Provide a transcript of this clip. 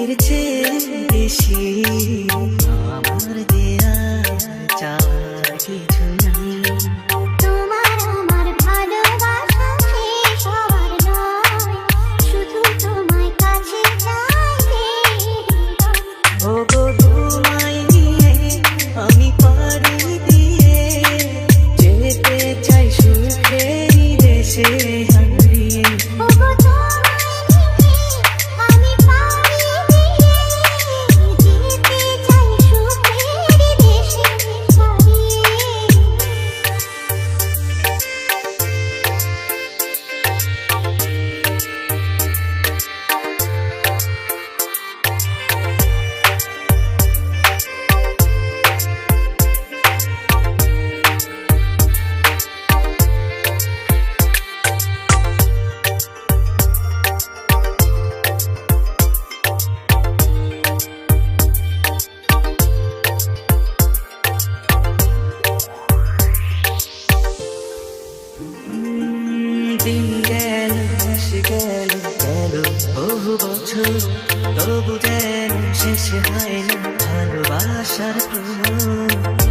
পৃথিবীর চেয়ে বেশি আমার দেয়া চাওয়ার কিছু নাই। তোমার আমার ভালোবাসা শেষ হওয়ার নয়, শুধু তোমায় কাছে চাইলে ও গো তোমায় নিয়ে আমি পারি দিয়ে যেতে চাই সুখের দেশে হারিয়ে। ওগো তোমায় নিয়ে আমি পাড়ি দিয়ে যেতে চাই সুখের দেশে হারিয়ে। দিন গেল মাস গেল গেল বহু বছর, তবু যেন শেষ হয় না ভালোবাসার প্রহর।